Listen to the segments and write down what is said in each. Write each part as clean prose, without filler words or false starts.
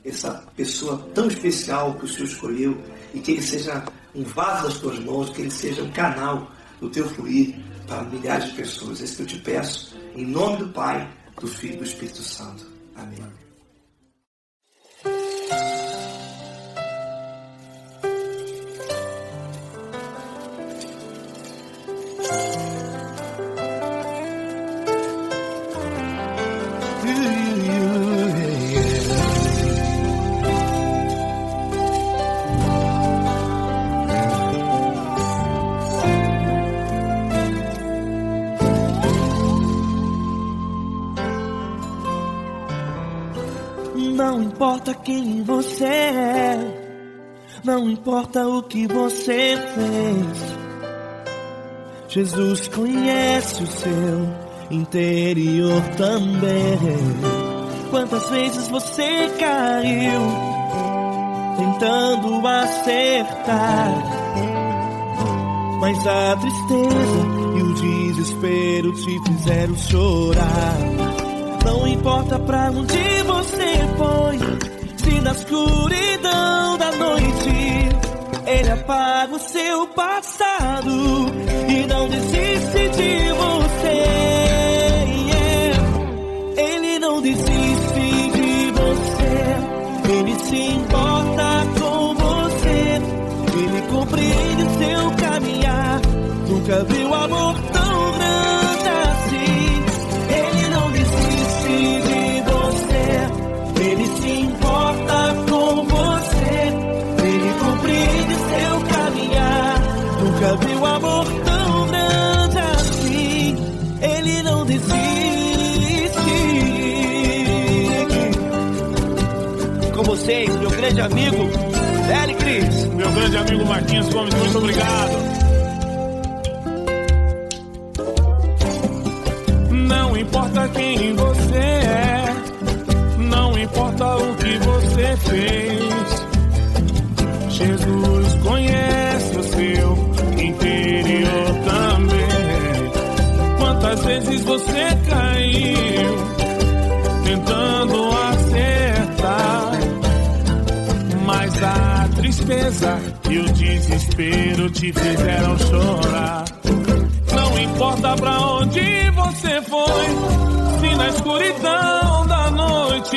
essa pessoa tão especial que o Senhor escolheu, e que ele seja um vaso das tuas mãos, que ele seja um canal do teu fluir para milhares de pessoas. É isso que eu te peço, em nome do Pai, do Filho e do Espírito Santo. Amém. Não importa quem você é, não importa o que você fez, Jesus conhece o seu interior também. Quantas vezes você caiu tentando acertar, mas a tristeza e o desespero te fizeram chorar. Não importa pra onde você foi, se na escuridão da noite Ele apaga o seu passado e não desiste de você. Ele não desiste de você, Ele se importa com você, Ele compreende o seu caminhar. Nunca viu amor tão grande assim. Ele não desiste de você, Ele se importa com você, Ele compreende seu caminhar. Nunca viu amor tão grande assim. Ele não desiste. Com vocês, meu grande amigo Eli Cris. Meu grande amigo Marquinhos Gomes, muito obrigado. Não importa quem você é, não importa o que você fez, Jesus conhece o seu interior também. Quantas vezes você caiu tentando acertar, mas a tristeza e o desespero te fizeram chorar. Não importa pra onde você foi, se na escuridão da noite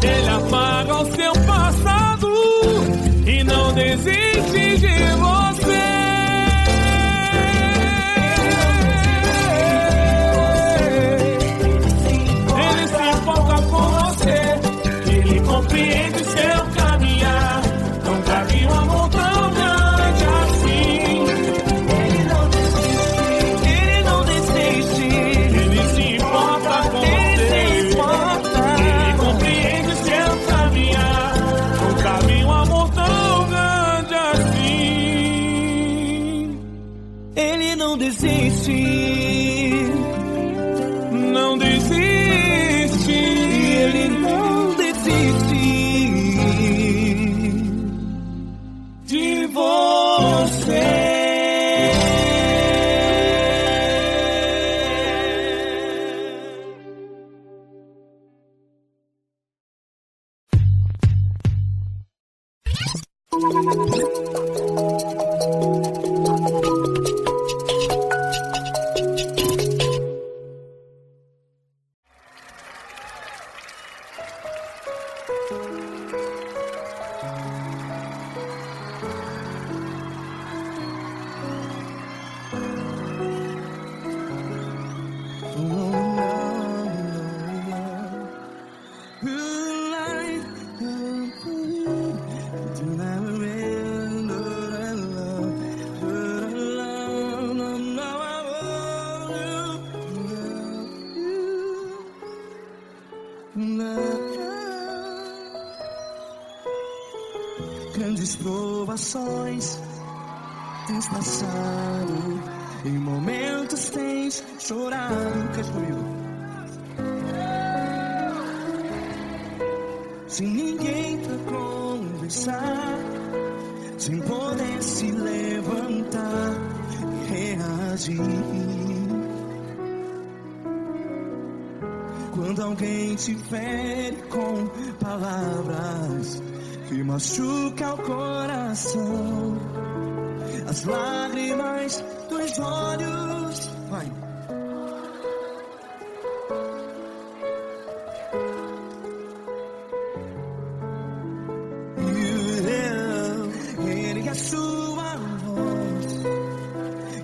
Ele apaga o seu passado e não desiste de você. Ele se importa com você, Ele compreende seu caminhar. Nunca vi um amor tão grande assim. Não desiste, não desiste, Ele não desiste de você. Grandes provações tens passado, em momentos tens chorado. Cante comigo. Sem ninguém pra conversar, sem poder se levantar e reagir. Quando alguém te fere com palavras que machuca o coração, as lágrimas dos olhos, vai. Ergue a sua voz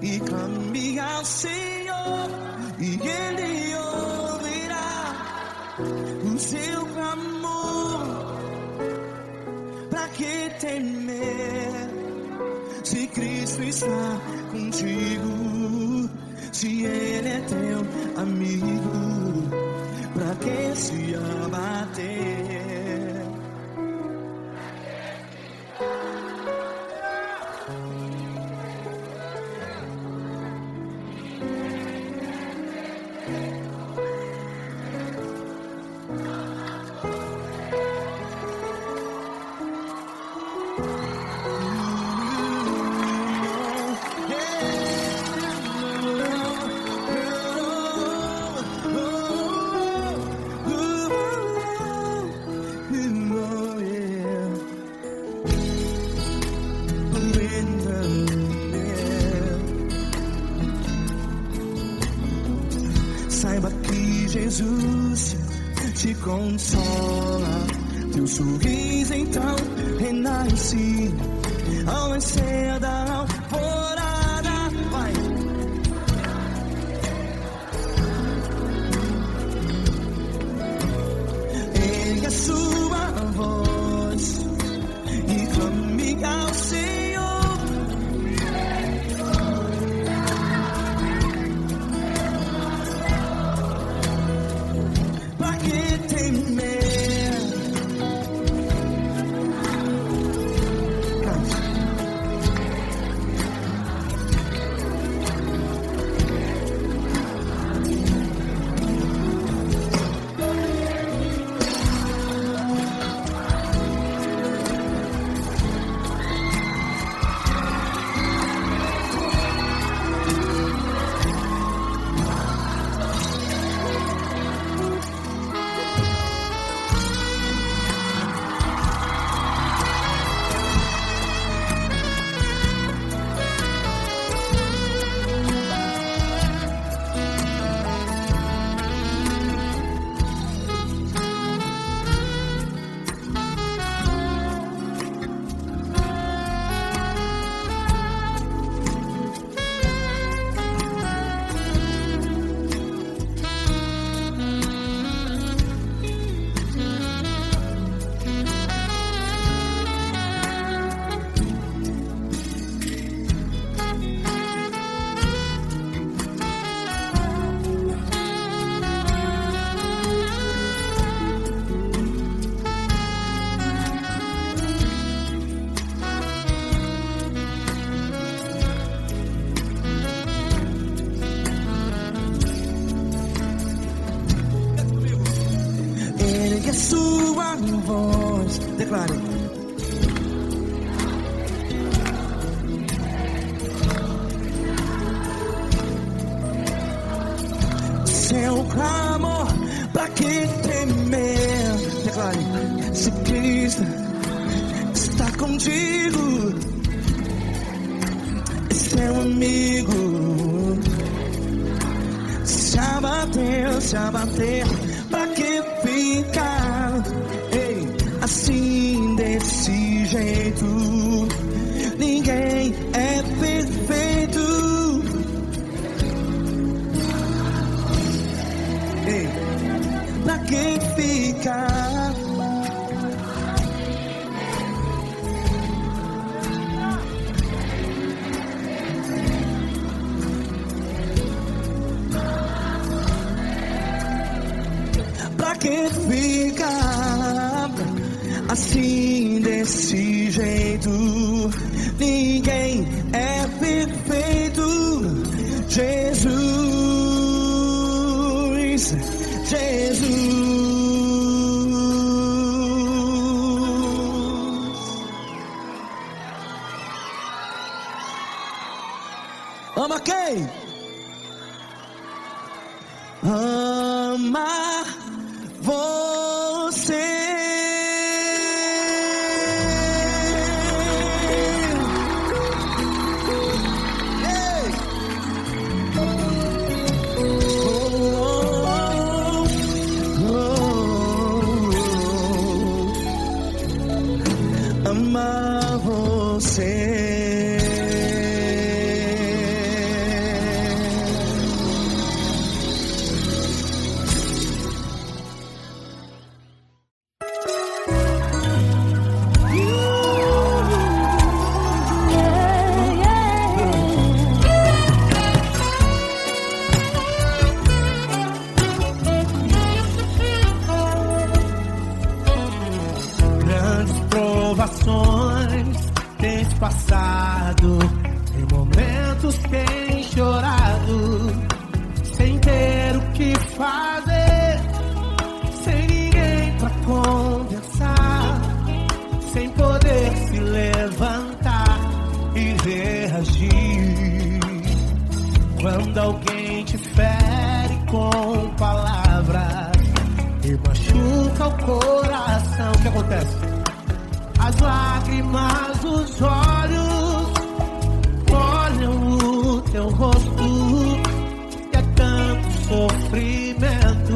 e clame ao Senhor, e Ele ouvirá o seu clamor. Pra que temer, se Cristo está contigo? Se Ele é teu amigo, pra que se abater? Saiba que Jesus te consola, teu sorriso então renasce ao nascer da alvorada. Vai. Ergue a sua voz e clame ao Senhor. Pra que temer? Ergue a sua voz, declare. Seu clamor, pra que temer? Declare. Se Cristo está contigo, é seu amigo. Se abater, pra que ficar, ei, assim desse jeito? Ninguém é perfeito. Ei, pra que ficar? Pra que ficar assim desse jeito? Ninguém é perfeito. Jesus, Jesus. Ama quem? Ama você. Amar você. Grandes provações tens passado, em momentos tens chorado, sem ter o que fazer, sem ninguém pra conversar, sem poder se levantar e reagir. Quando alguém te fere com palavras e machuca o coração, o que acontece? As lágrimas dos olhos molham o teu rosto e é tanto sofrimento.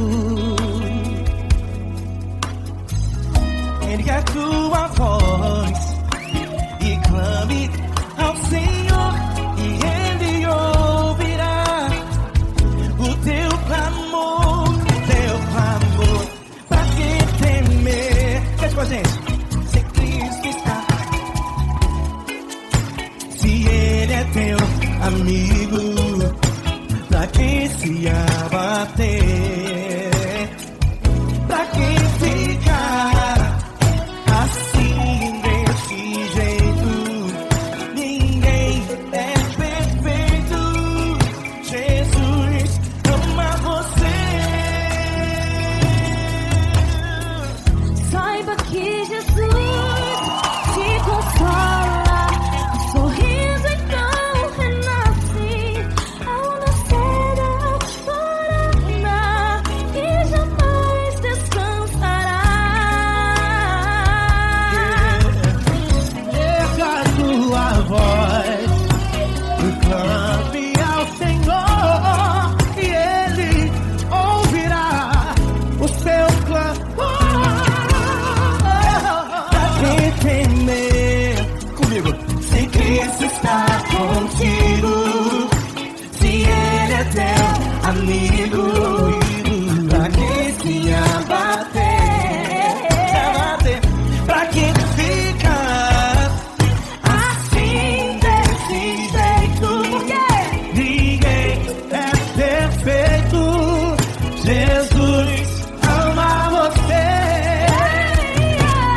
Ergue a tua voz e clame ao Senhor e Ele ouvirá o teu clamor, pra que temer? Cante com a gente. Se Cristo está, se Ele é teu amigo, pra que se abater? Pra que ficar assim desse jeito? Ninguém é perfeito. Jesus ama você. Saiba que Jesus te consola, o sorriso então renasce ao nascer da aurora e jamais descansará. Erga a tua voz e clame ao Senhor e Ele ouvirá o seu clamor. Pra que temer? Comigo. Se Cristo está contigo, se Ele é teu amigo, pra que se abater? Pra que ficar assim desse jeito? Ninguém é perfeito. Jesus ama você.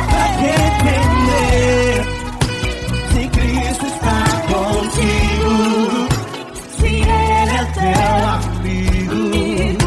Pra que temer? Se Cristo está contigo, se Ele é teu amigo,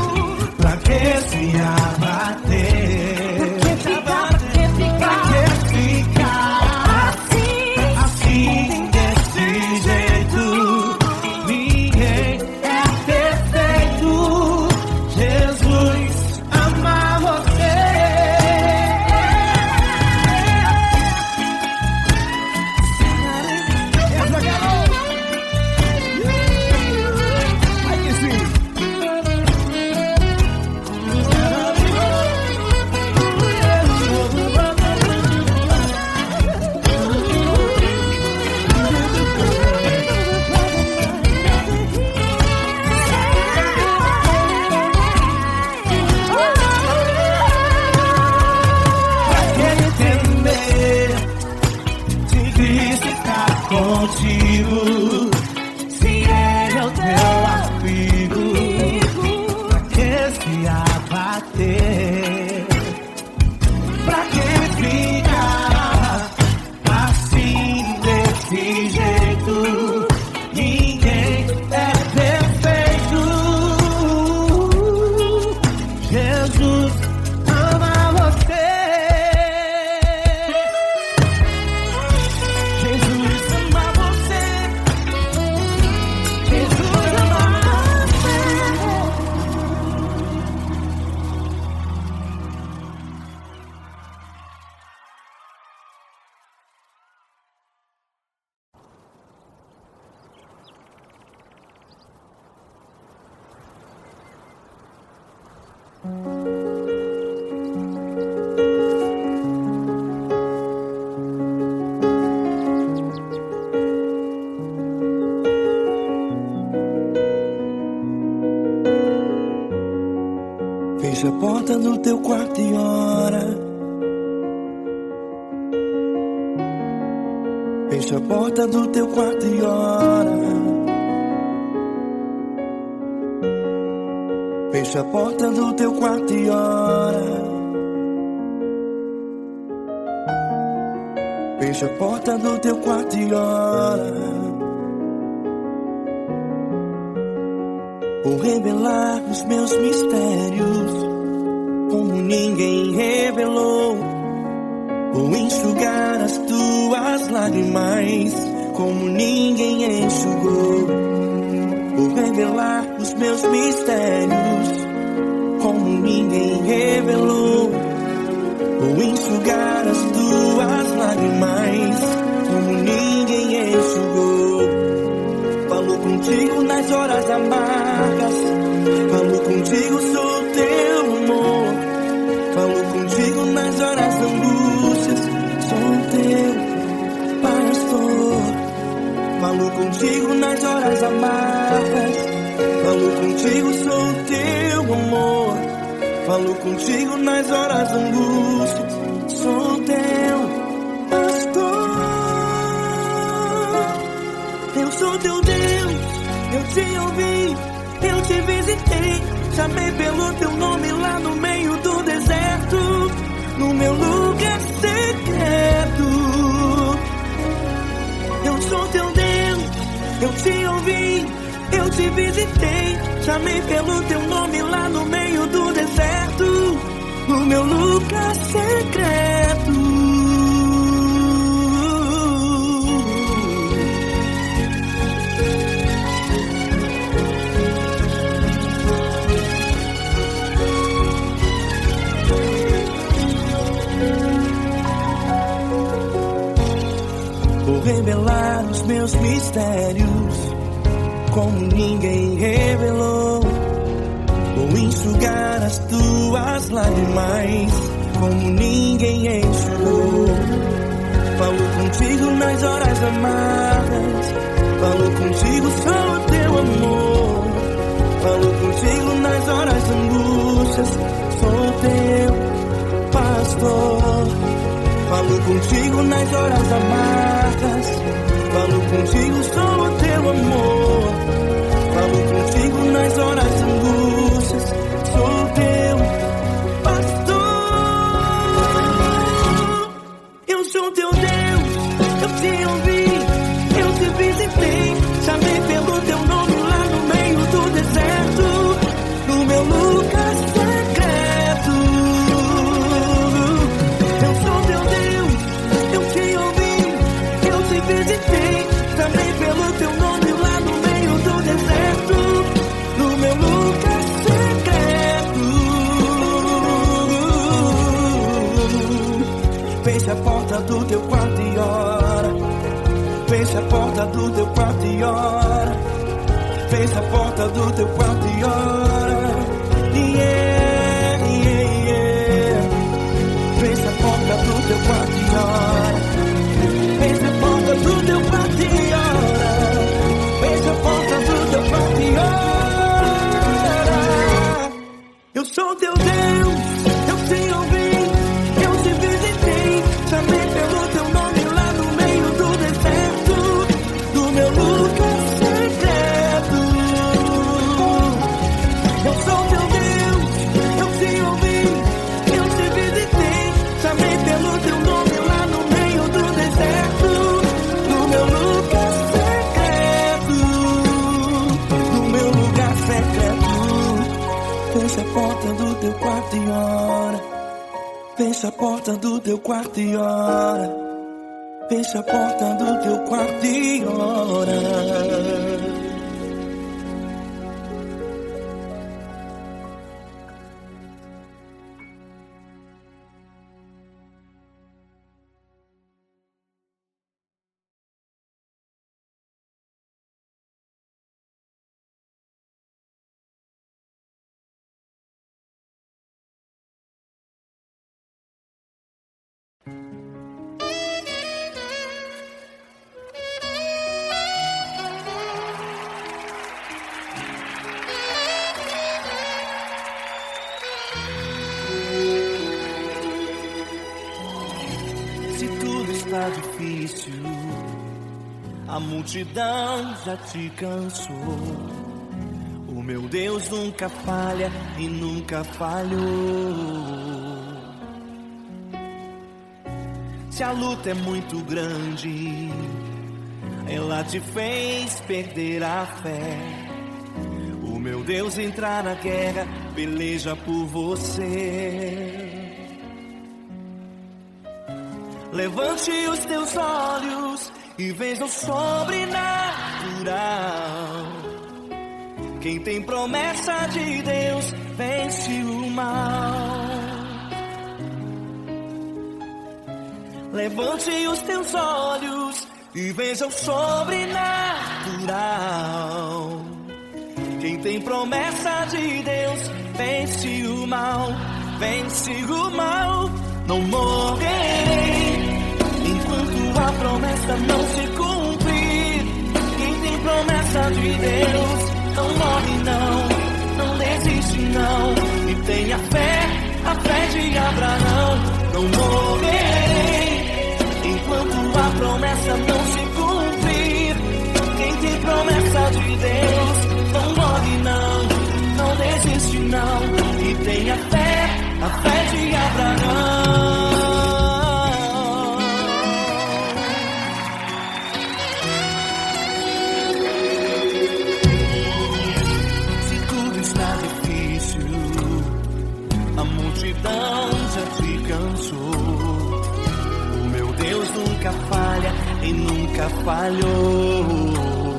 Fecha a porta do teu quarto e ora. Fecha a porta do teu quarto e ora. Fecha a porta do teu quarto e ora. Fecha a porta do teu quarto e ora. Vou revelar os meus mistérios como ninguém revelou. Vou enxugar as tuas lágrimas como ninguém enxugou. Vou revelar os meus mistérios como ninguém revelou. Vou enxugar as tuas lágrimas como ninguém enxugou. Falo contigo nas horas amargas, falo contigo, sou teu amor. Falo contigo nas horas da angústias, sou teu pastor. Falo contigo nas horas amargas, falo contigo, sou teu amor. Falo contigo nas horas da angústias, sou teu pastor. Eu sou teu Deus, eu te ouvi, eu te visitei. Chamei pelo teu nome lá no meio do deserto, no meu lugar secreto. Eu sou teu Deus, eu te ouvi, eu te visitei. Chamei pelo teu nome lá no meio do deserto, no meu lugar secreto. Vou revelar os meus mistérios como ninguém revelou. Vou enxugar as tuas lágrimas como ninguém enxugou. Falo contigo nas horas amargas, falo contigo, sou teu amor. Falo contigo nas horas de angústias, sou teu pastor. Falo contigo nas horas amargas, falo contigo, sou teu amor. Falo contigo nas horas de angústias, sou teu pastor. Eu sou teu Deus, eu te ouvi, eu te visitei. Chamei pelo teu nome lá no meio do deserto, no meu lugar secreto. Eu sou teu Deus, eu te ouvi, eu te visitei. Chamei pelo teu nome lá no meio do deserto, no meu lugar secreto. Fecha a porta do teu quarto e ora. Fecha a porta do teu quarto e ora. Fecha a porta do teu quarto e ora. Yeah, yeah, yeah. Fecha a porta do teu quarto e ora. Fecha a porta do teu quarto e ora. Fecha a porta do teu quarto e ora. Eu sou teu Deus, eu te ouvi, eu te visitei. Chamei pelo teu nome lá no meio do deserto, do meu lugar secreto. Eu sou teu Deus, eu te ouvi, eu te visitei. Chamei pelo teu nome lá no meio do deserto, no meu lugar secreto, no meu lugar secreto. Fecha a porta do teu quarto e ora. Fecha a porta do teu quarto e ora. Fecha a porta do teu quarto e ora. está difícil, a multidão já te cansou. O meu Deus nunca falha e nunca falhou. Se a luta é muito grande, ela te fez perder a fé. O meu Deus entrar na guerra, peleja por você. Levante os teus olhos e veja o sobrenatural. Quem tem promessa de Deus vence o mal. Levante os teus olhos e veja o sobrenatural. Quem tem promessa de Deus vence o mal, vence o mal. Não morrerei enquanto a promessa não se cumprir. Quem tem promessa de Deus não morre não desiste não. E tenha fé, a fé de Abraão. Não morrerei enquanto a promessa não se cumprir. Quem tem promessa de Deus não morre não desiste não. E tenha fé, a fé de Abraão. Se tudo está difícil, a multidão já te cansou. O meu Deus nunca falha e nunca falhou.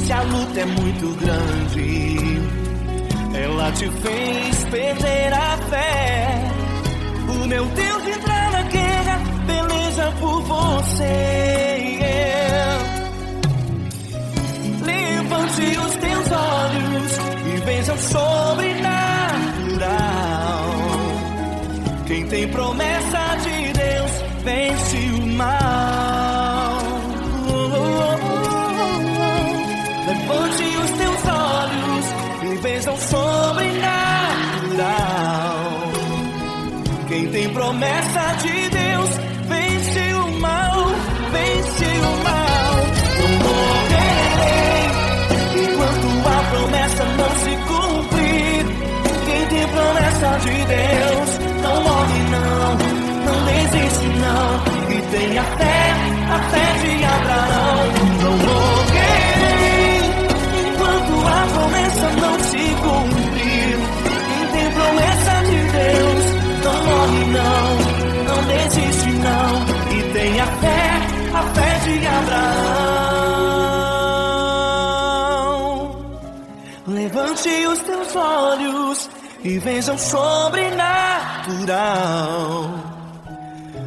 Se a luta é muito grande, ela te fez perder a fé. O meu Deus entrar na guerra, peleja por você. Levante os teus olhos e veja o sobrenatural. Quem tem promessa de Deus vence o mal. Levante os teus olhos e veja o sobrenatural. Quem tem promessa de Deus vence o mal, vence o mal. Não morrerei enquanto a promessa não se cumprir. Quem tem promessa de Deus não morre não desiste não. E tenha fé, a fé de Abraão. Não morrerei enquanto a promessa não se cumprir. Quem tem promessa de Deus não morre não desiste não. E tenha fé, a fé de Abraão. Levante os teus olhos e veja o sobrenatural.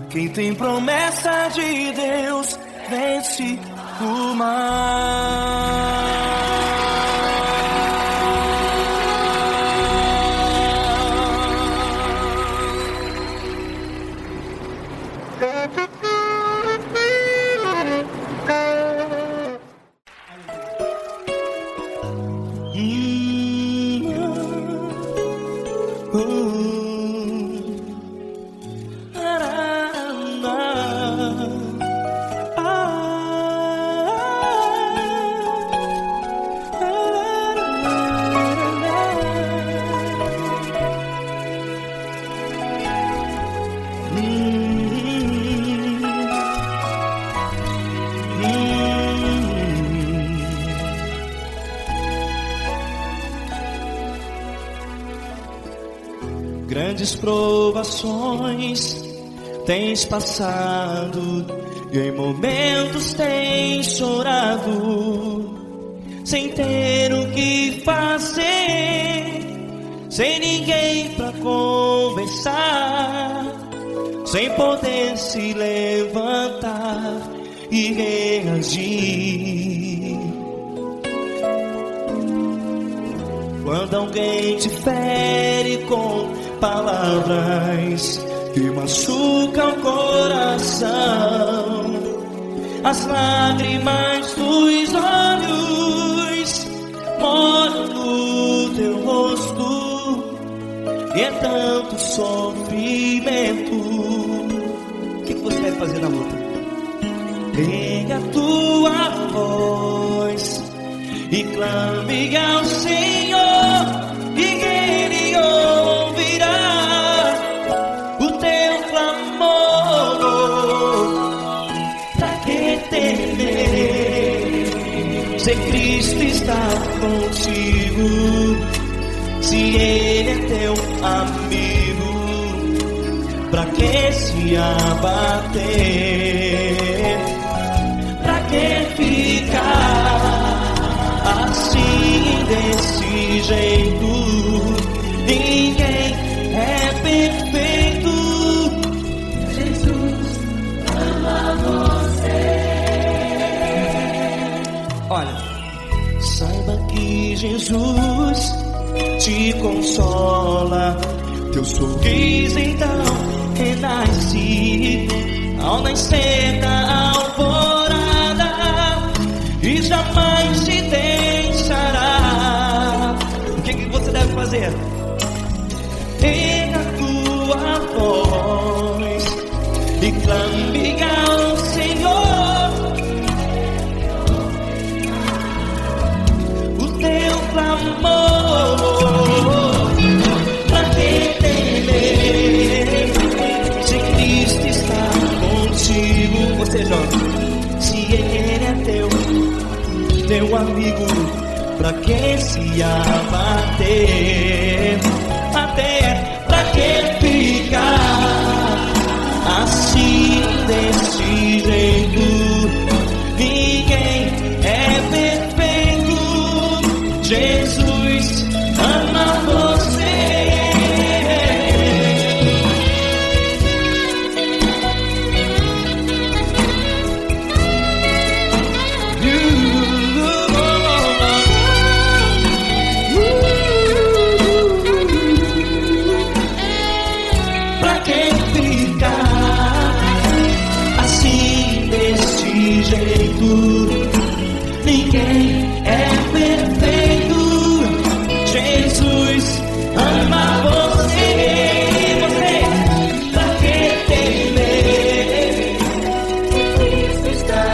Quem tem promessa de Deus vence o mal. Grandes provações tens passado e em momentos tens chorado, sem ter o que fazer, sem ninguém pra conversar, sem poder se levantar e reagir. Quando alguém te fere com palavras que machucam o coração, as lágrimas dos olhos moram no teu rosto, e é tanto sofrimento fazer na luta. Erga a tua voz e clame ao Senhor, e Ele ouvirá o teu clamor. Pra que temer, se Cristo está contigo? Se Ele é teu amigo, pra que se abater? Pra que ficar assim desse jeito? Ninguém é perfeito. Jesus ama você. Olha, saiba que Jesus te consola. Teu sorriso então renasce ao nascer da alvorada e jamais te deixará. O que você deve fazer? Erga a tua voz e clame ao Senhor. O teu clamor. Pra que temer, se Cristo está contigo? Você jovem, se Ele é teu amigo, pra que se abater? Até pra que ficar assim desse jeito? Ninguém é perfeito. Jesus ama você. Pra que ficar assim desse jeito? Ninguém é perfeito. Jesus ama você. Pra que temer, se Cristo está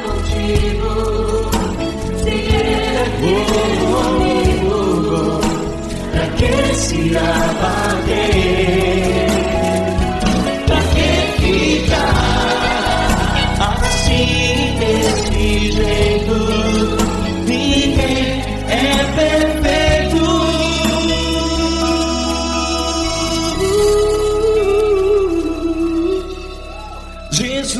contigo? Se Ele é teu amigo, pra que se abater? Pra que ficar assim desse jeito? Ninguém é perfeito. Jesus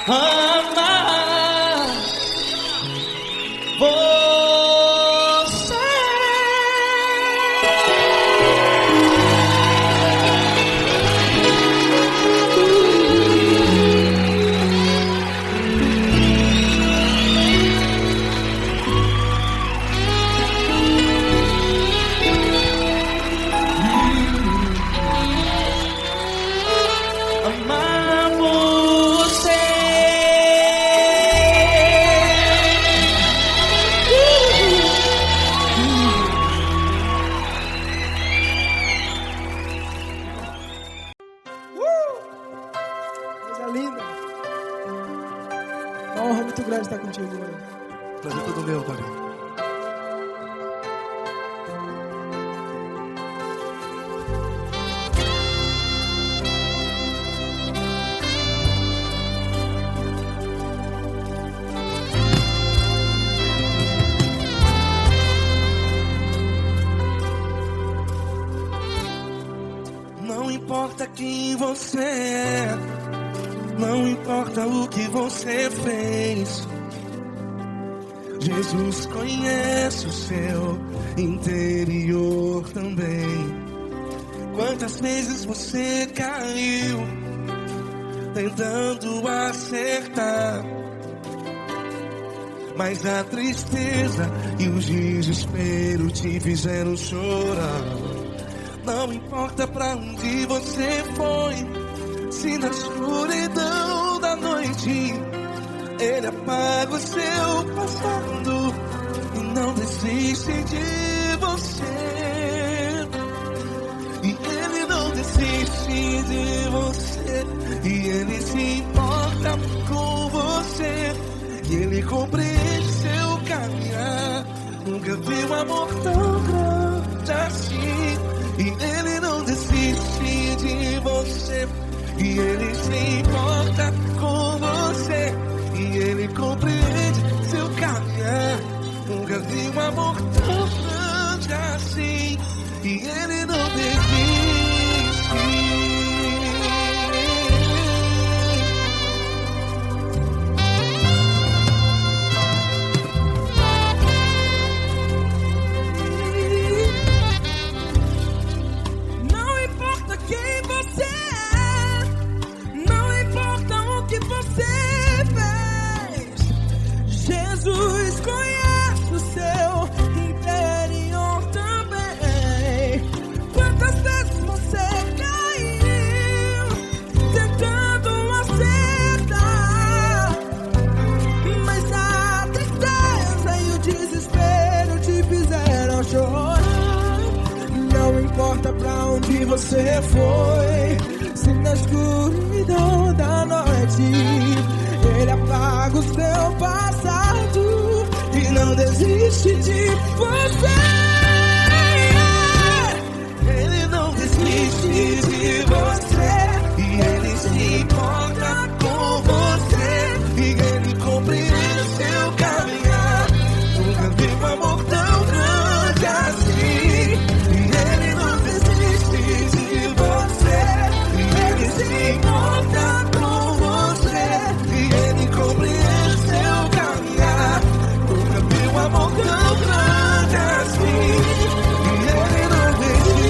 ama você. Amar você. Coisa linda. Uma honra muito grande estar contigo, mano. Prazer todo meu, pai. Não importa quem você é, não importa o que você fez, Jesus conhece o seu interior também. Quantas vezes você caiu tentando acertar, mas a tristeza e o desespero te fizeram chorar. Não importa pra onde você foi, se na escuridão da noite Ele apaga o seu passado e não desiste de você. desiste de você. E Ele se importa com você. E Ele compreende seu caminhar. Nunca vi um amor tão grande assim. E Ele não desiste de você. E Ele se importa com você. E Ele compreende seu caminhar. Nunca vi um amor tão grande assim. E Ele não desiste. Não importa quem você é, não importa o que você fez, Jesus conhece o seu interior também. Quantas vezes você caiu tentando acertar, mas a tristeza e o desespero te fizeram chorar. Não importa pra onde você foi, se na escuridão da noite Ele apaga o seu passado e não desiste de você. Ele não desiste de você. E Ele se importa com você. E Ele compreende seu caminhar. Nunca vi um amor tão grande assim. E Ele não desiste de você. E Ele se importa com você. E Ele compreende seu caminhar. Nunca vi um amor tão grande assim. E Ele não desiste.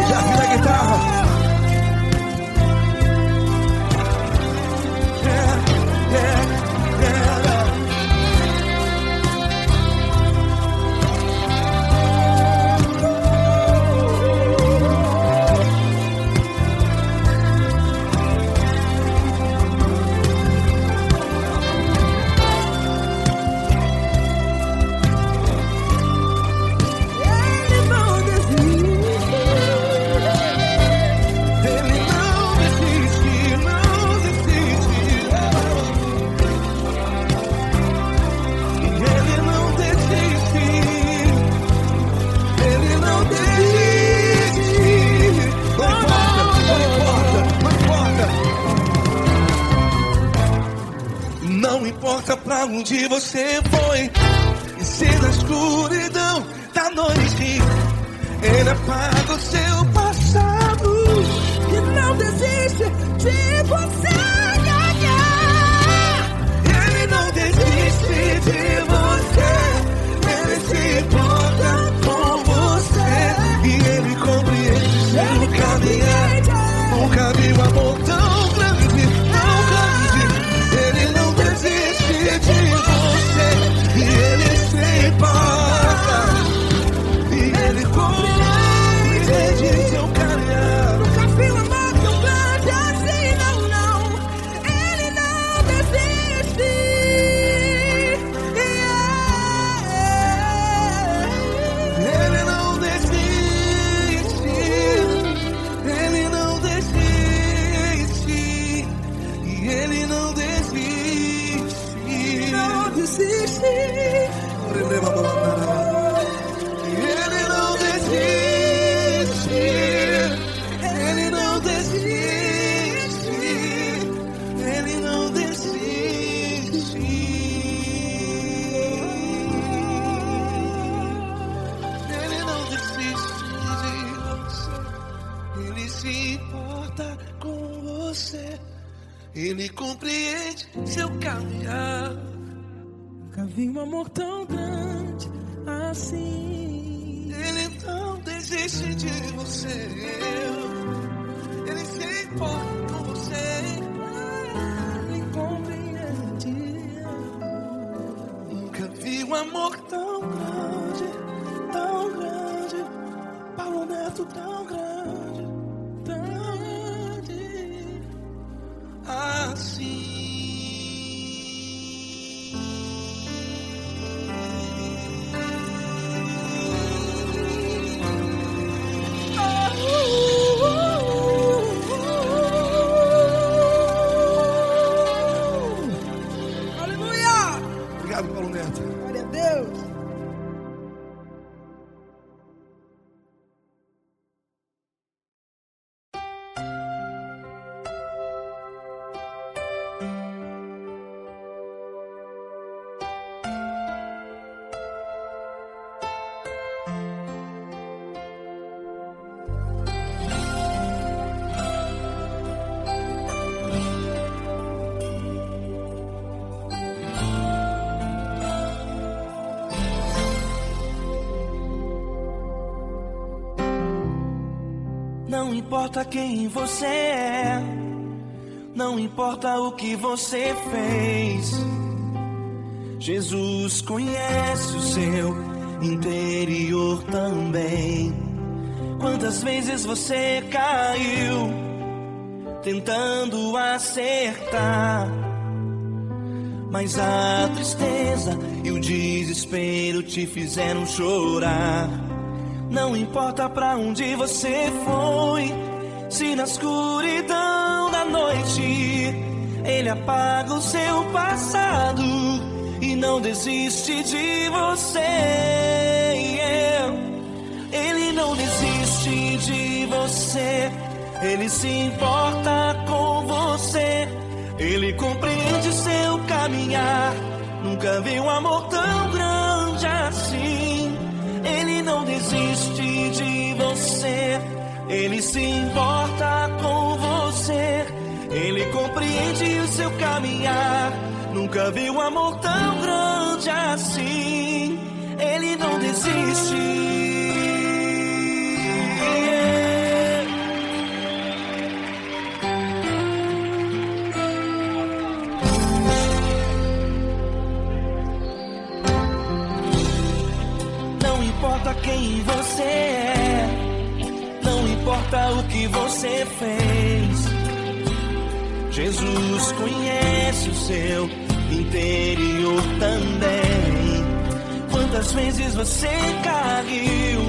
Já vi a guitarra. Ele não desiste. Ele não desiste, não desiste. Ele não desiste. Ele não desiste. Não importa, não importa. Não importa pra onde você foi. E se na escuridão da noite Ele apaga o seu passado E não desiste de você. Ele não desiste de você. Ele se importa com você. E Ele compreende seu caminhar. Nunca vi um amor tão grande, tão grande. Ele não desiste de você. E Ele se importa. E Ele compreende seu caminhar. Nunca vi um amor tão grande assim, não, não. Ele não desiste. Ele não desiste. Ele não desiste. E Ele não desiste. Não desiste. Ele não desiste. Ele não desiste. Ele não desiste. Ele não desiste de você. Ele se importa com você. Ele compreende seu caminhar. Nunca vi um amor tão grande assim. Ele não desiste de você. Ele se importa com você. Ele compreende. Nunca vi um amor tão grande, tão grande. Paulo Neto tão grande, tão grande assim. Não importa quem você é, não importa o que você fez, Jesus conhece o seu interior também. Quantas vezes você caiu tentando acertar, mas a tristeza e o desespero te fizeram chorar. Não importa pra onde você foi, se na escuridão da noite Ele apaga o seu passado e não desiste de você. Ele não desiste de você, Ele se importa com você, Ele compreende seu caminhar. Nunca vi um amor tão grande assim. Ele não desiste de você, Ele se importa com você, Ele compreende o seu caminhar. Nunca vi um amor tão grande assim. Ele não desiste. Não importa quem você é, não importa o que você fez, Jesus conhece o seu interior também. Quantas vezes você caiu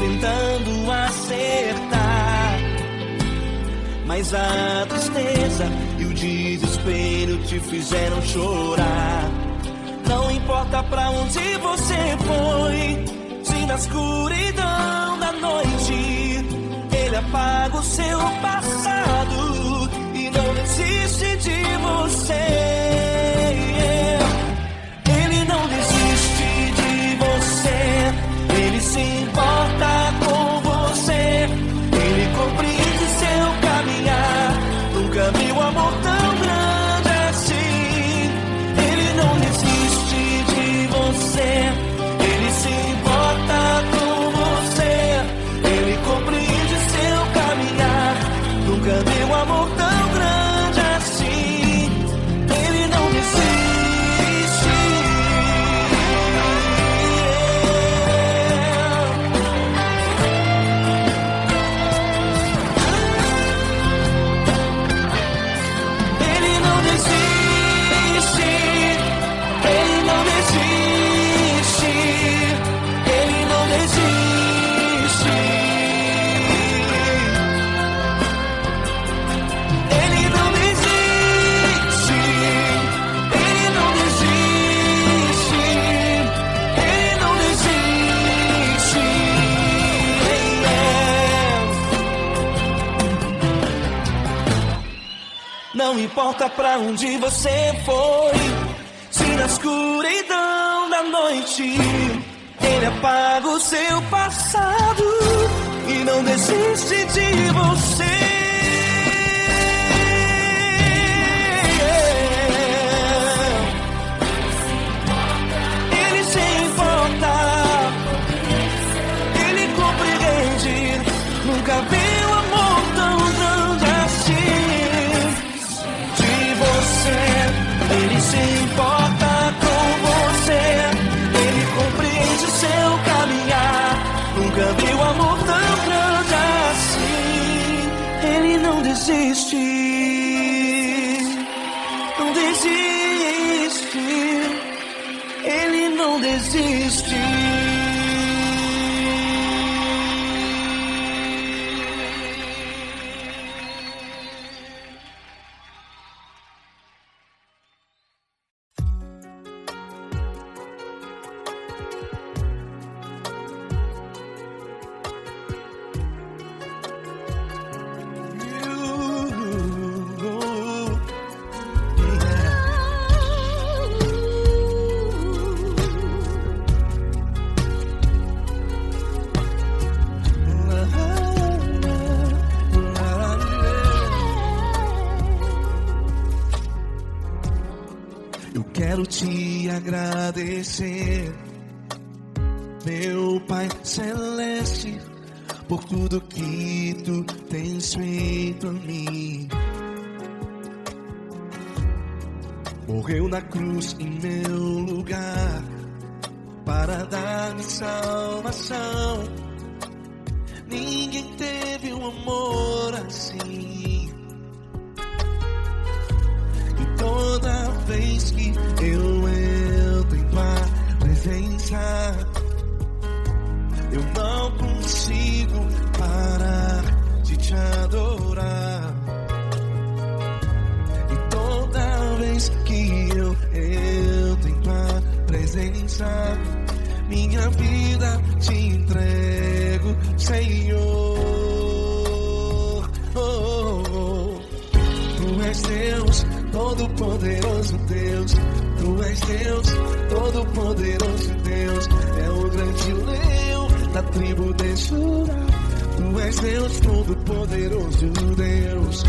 tentando acertar, mas a tristeza e o desespero te fizeram chorar. Não importa pra onde você foi, se na escuridão da noite Ele apaga o seu passado e não desiste de você. Ele não desiste de você, Ele se importa com você, Ele compreende seu caminhar. Nunca vi um amor tão grande assim. Ele não desiste de você, Ele se importa com você, Ele compreende seu caminhar. Nunca vi um amor tão grande assim. Ele não desiste. Ele não desiste. Ele não desiste. Ele não desiste. Ele não desiste. Ele não desiste. Ele não desiste. Não importa pra onde você foi, se na escuridão da noite Ele apaga o seu passado e não desiste de você. Ele se importa, Ele compreende. Nunca vi um amor tão grande assim. De você, Ele se importa com você, Ele compreende o seu caminhar. Nunca vi um amor tão grande assim. Ele não desiste, não desiste. Ele não desiste. Eu quero te agradecer, meu Pai Celeste, por tudo que tu tens feito a mim. Morreu na cruz em meu lugar para dar-me salvação. Ninguém teve um amor assim. E toda vez que eu entro em tua presença, eu não consigo parar de te adorar. E toda vez que eu entro em tua presença, minha vida te entrego, Senhor. Tu és Deus, todo-poderoso Deus. Tu és Deus, todo-poderoso Deus. É o grande leão da tribo de Judá. Tu és Deus, todo-poderoso Deus.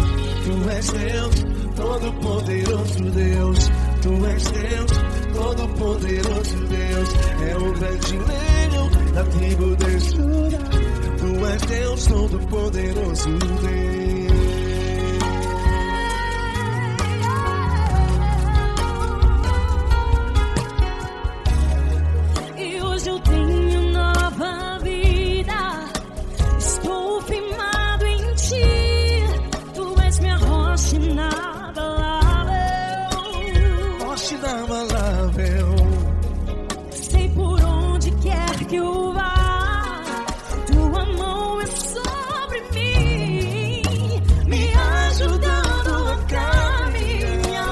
Tu és Deus, todo-poderoso Deus. Tu és Deus, todo-poderoso Deus. É o grande leão da tribo de Judá. Tu és Deus, todo-poderoso Deus. Sei por onde quer que eu vá, tua mão é sobre mim, me ajudando a caminhar.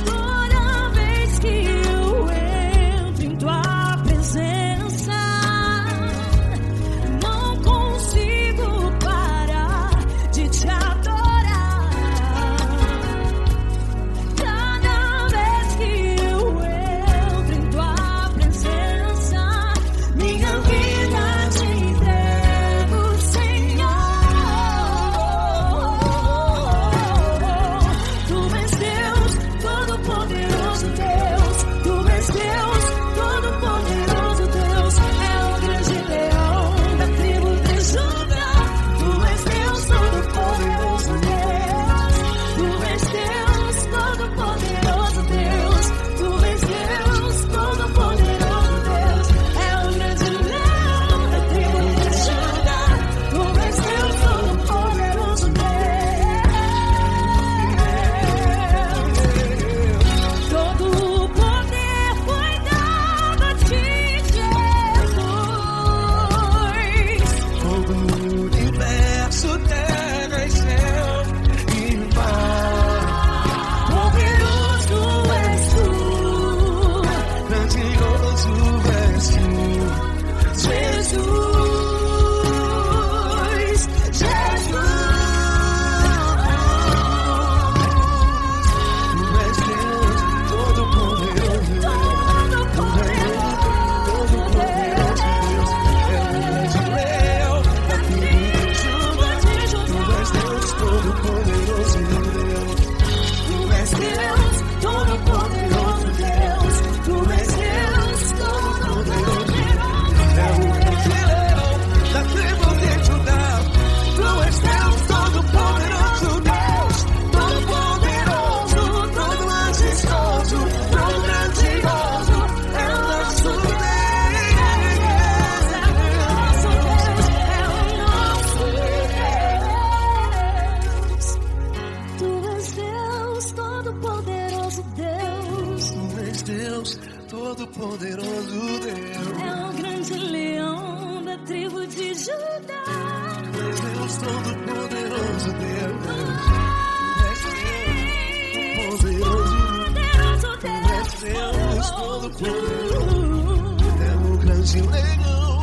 Toda vez que eu entro em tua presença, não consigo parar de te adorar. Todo-poderoso Deus. É o grande leão da tribo de Judá. Tu és Deus, todo-poderoso Deus. Tu és Deus, todo-poderoso. É o grande leão.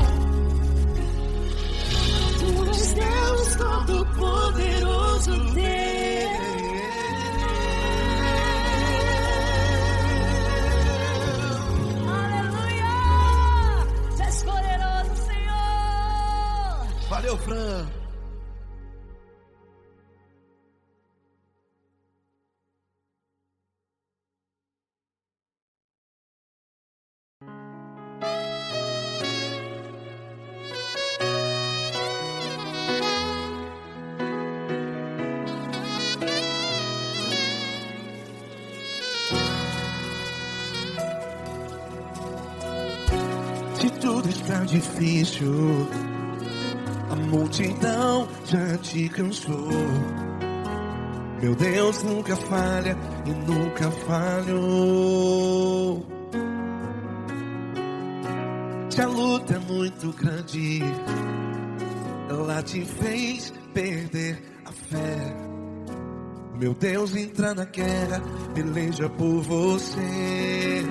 Tu és Deus, todo-poderoso Deus. Valeu, Fran. está difícil, a multidão já te cansou. Meu Deus nunca falha e nunca falhou. Se a luta é muito grande, ela te fez perder a fé. Meu Deus entra na guerra, peleja por você.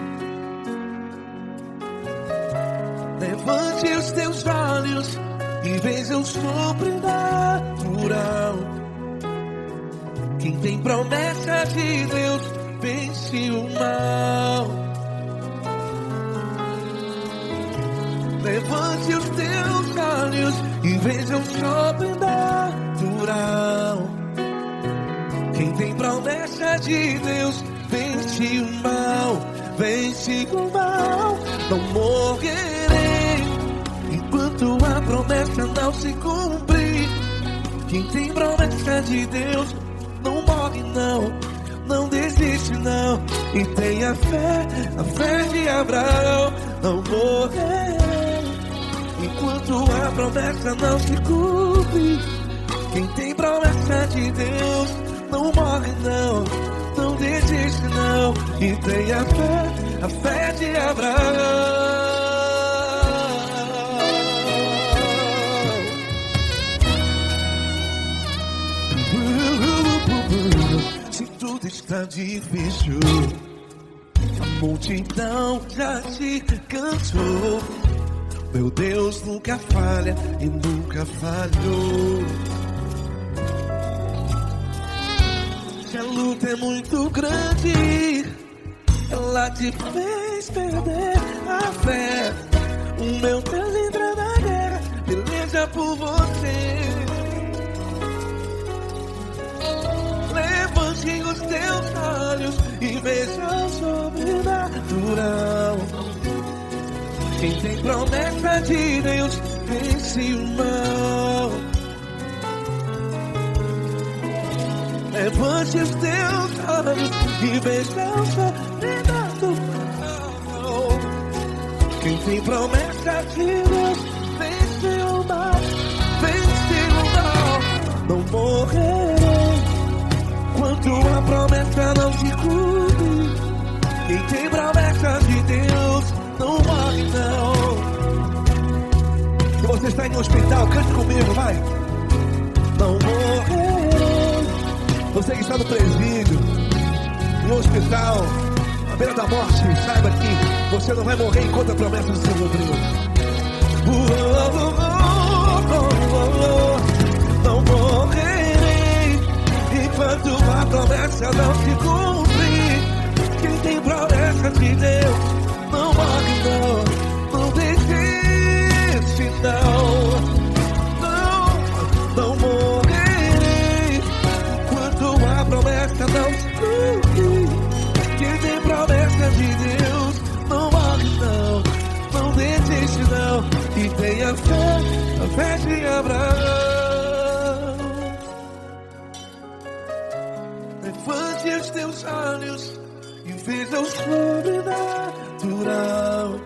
Levante os teus olhos e veja o sobrenatural. Quem tem promessa de Deus vence o mal. Levante os teus olhos e veja o sobrenatural. Quem tem promessa de Deus vence o mal. Vence o mal. Não morrerei enquanto a promessa não se cumprir. Quem tem promessa de Deus não morre não, não desiste não. E tenha fé, a fé de Abraão. Não morrerei enquanto a promessa não se cumpre. Quem tem promessa de Deus não morre não, não desiste não. E tenha fé, a fé de Abraão. Se tudo está difícil, a multidão já te cansou. Meu Deus nunca falha e nunca falhou. Se a luta é muito grande, ela te fez perder a fé. O meu Deus entra na guerra, peleja por você. Levante os teus olhos e veja o sobrenatural. Quem tem promessa de Deus vence o mal. Levante os teus olhos e veja o sobrenatural. Quem tem promessa de Deus vence o mal. Vence o mal. Não morrerei enquanto a promessa não se cumpre. Quem tem promessa de Deus não morre não. Se você está em um hospital, cante comigo, vai. Não morrerei. Você que está no presídio, no hospital, à beira da morte, saiba que você não vai morrer enquanto a promessa não se cumpriu. Não morrerei enquanto a promessa não se cumprir. Quem tem promessa de Deus não morre não, não desiste não. Não morrerei enquanto a promessa não se cumprir. Quem tem promessa de Deus não morre não, não desiste não. E tenha fé, a fé de Abraão. Levante os teus olhos e veja o sobrenatural.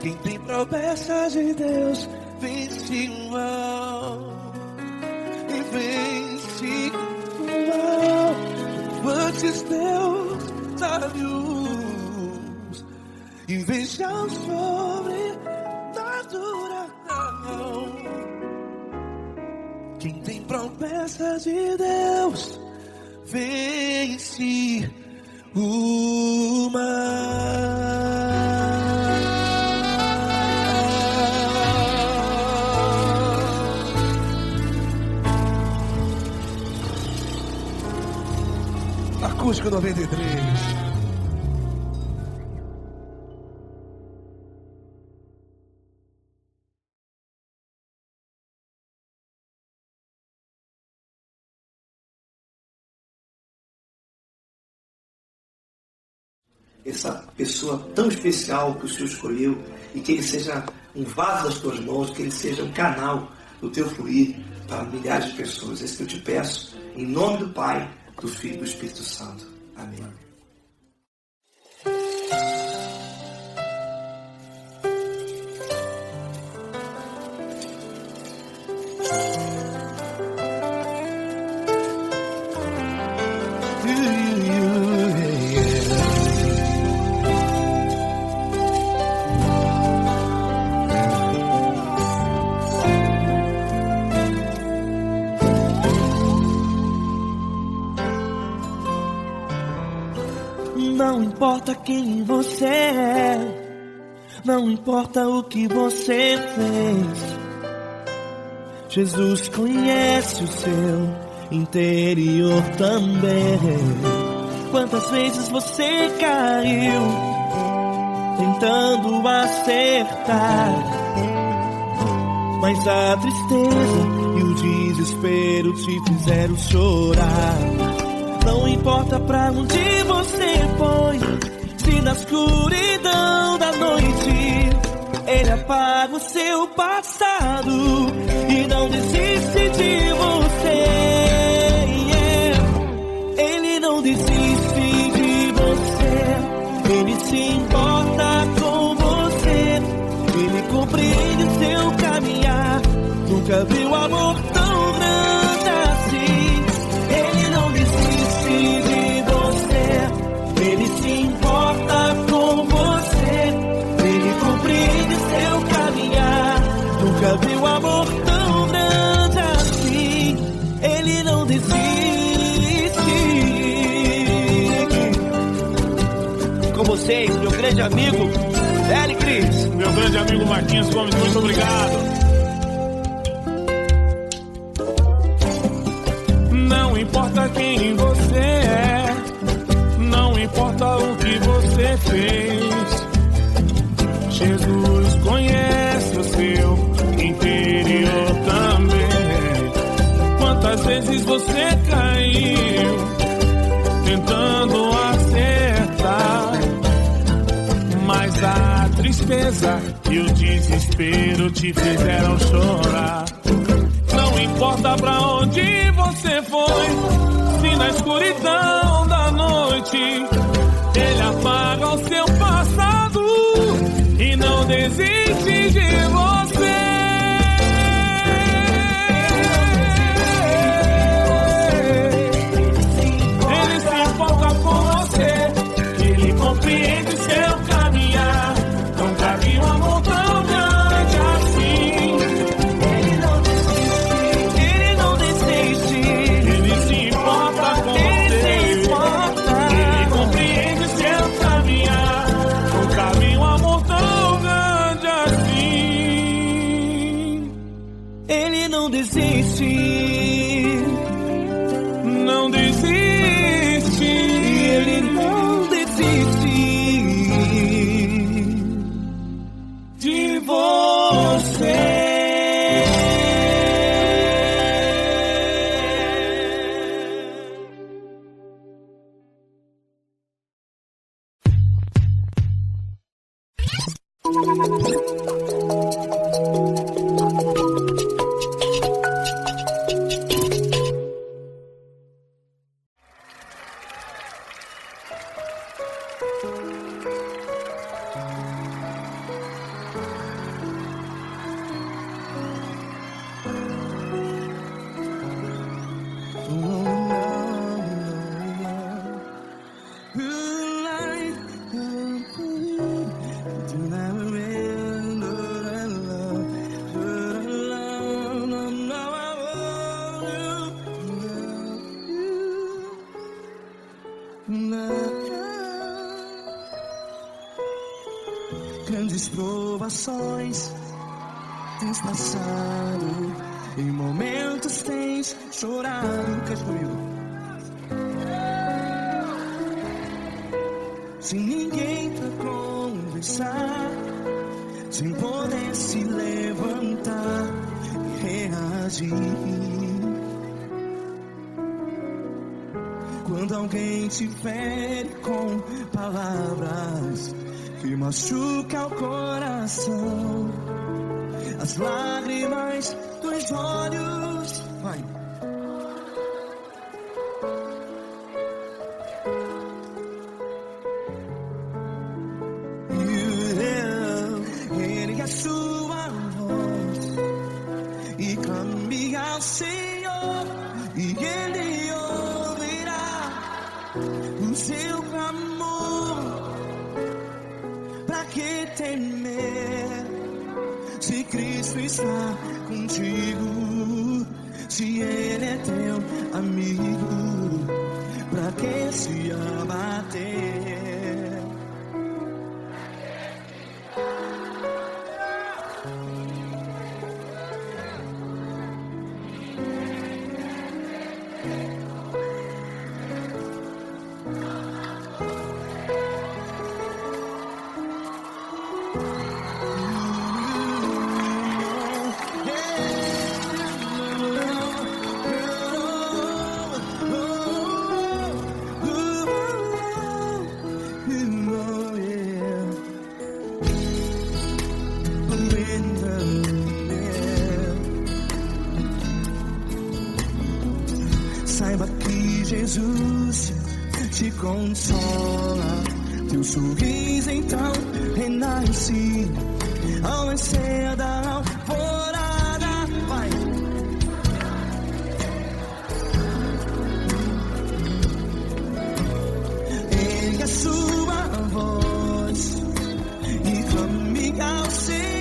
Quem tem promessa de Deus vence o mal. E vence o mal. Levante os teus olhos e veja o sobrenatural. Quem tem promessa de Deus vence o mal. Acústico 93. Essa pessoa tão especial que o Senhor escolheu, e que ele seja um vaso das tuas mãos, que ele seja um canal do teu fluir para milhares de pessoas. É isso que eu te peço, em nome do Pai, do Filho e do Espírito Santo. Amém. Não importa quem você é, não importa o que você fez, Jesus conhece o seu interior também. Quantas vezes você caiu tentando acertar, mas a tristeza e o desespero te fizeram chorar. Não importa pra onde você foi, se na escuridão da noite Ele apaga o seu passado e não desiste de você. Ele não desiste de você, Ele se importa com você, Ele compreende o seu caminhar. Nunca viu amor tão grande assim. Ele não desiste de você, Ele se importa com você, Ele compreende seu caminhar. Nunca viu amor tão grande assim. Ele não desiste. Com vocês, meu grande amigo L. Cris. Meu grande amigo Marquinhos Gomes, muito obrigado. Não importa quem você é, não importa o que você fez, Jesus conhece o seu interior também. Quantas vezes você caiu tentando acertar, mas a tristeza e o desespero te fizeram chorar. Não importa pra onde você foi, se na escuridão da noite Ele apaga o seu passado e não desiste de você. Ele se importa com você, Ele compreende seu caminhar. Nunca vi um amor tão grande assim. Ele não desiste, Ele se importa com você, Ele compreende seu caminhar. Nunca vi um amor tão grande assim. Ele não desiste, não desiste, Ele não desiste de você. Grandes provações tens passado, em momentos tens chorado. Cante comigo. Sem ninguém pra conversar, sem poder se levantar e reagir. Quando alguém te fere com palavras que machuca o coração, as lágrimas dos olhos, vai. Ergue a sua voz e clame Senhor e Ele ouvirá o seu clamor. Pra que temer se Cristo está contigo? Se Ele é teu amigo, pra que se abater? Saiba que Jesus te consola, teu sorriso então renasce ao nascer da alvorada. Vai. Ergue a sua voz e clame ao Senhor.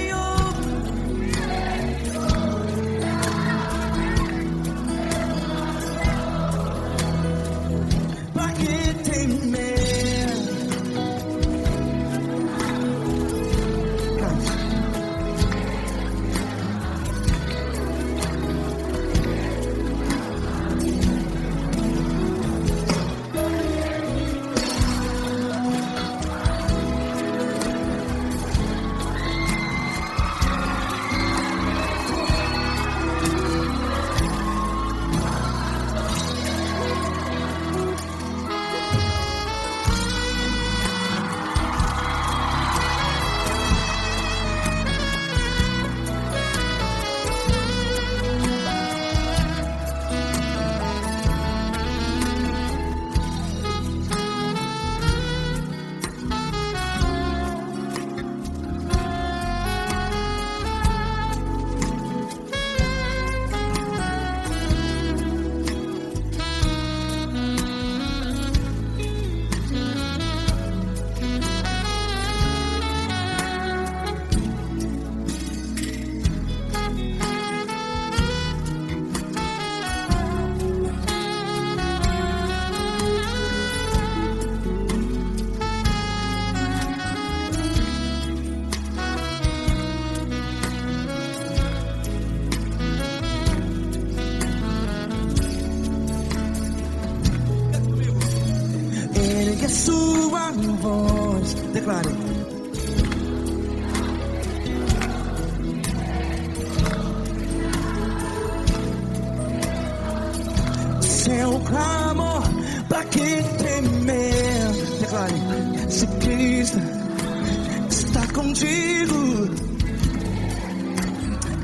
Ergue a sua voz, declare. Seu clamor, pra que temer? Declare. Se Cristo está contigo,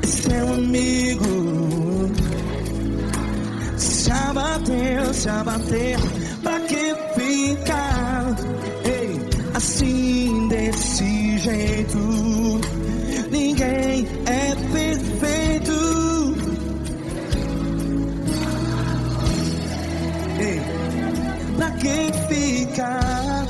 seu amigo. Se abater, pra que ficar, ei, assim desse jeito? Ninguém é perfeito, ei, pra que ficar?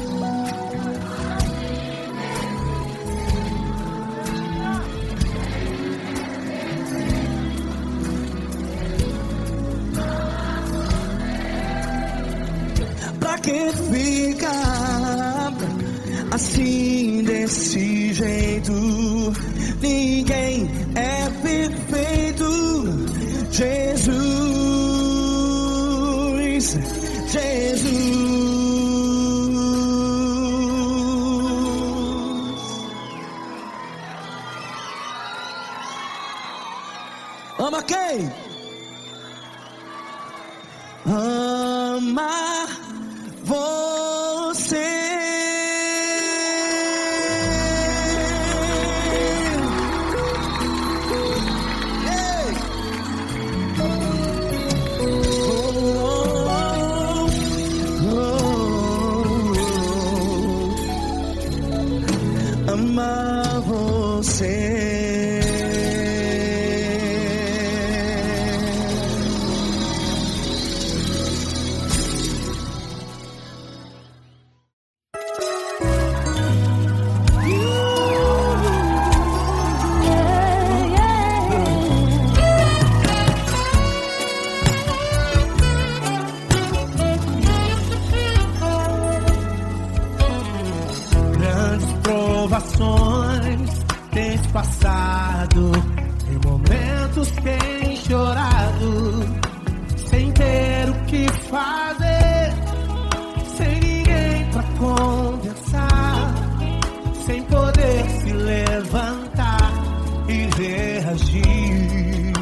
Pra que ficar assim desse jeito? Ninguém é perfeito. Jesus, Jesus. Ama quem? Ama você. Ama você. lado, em momentos tem chorado, sem ter o que fazer, sem ninguém pra conversar, sem poder se levantar e reagir.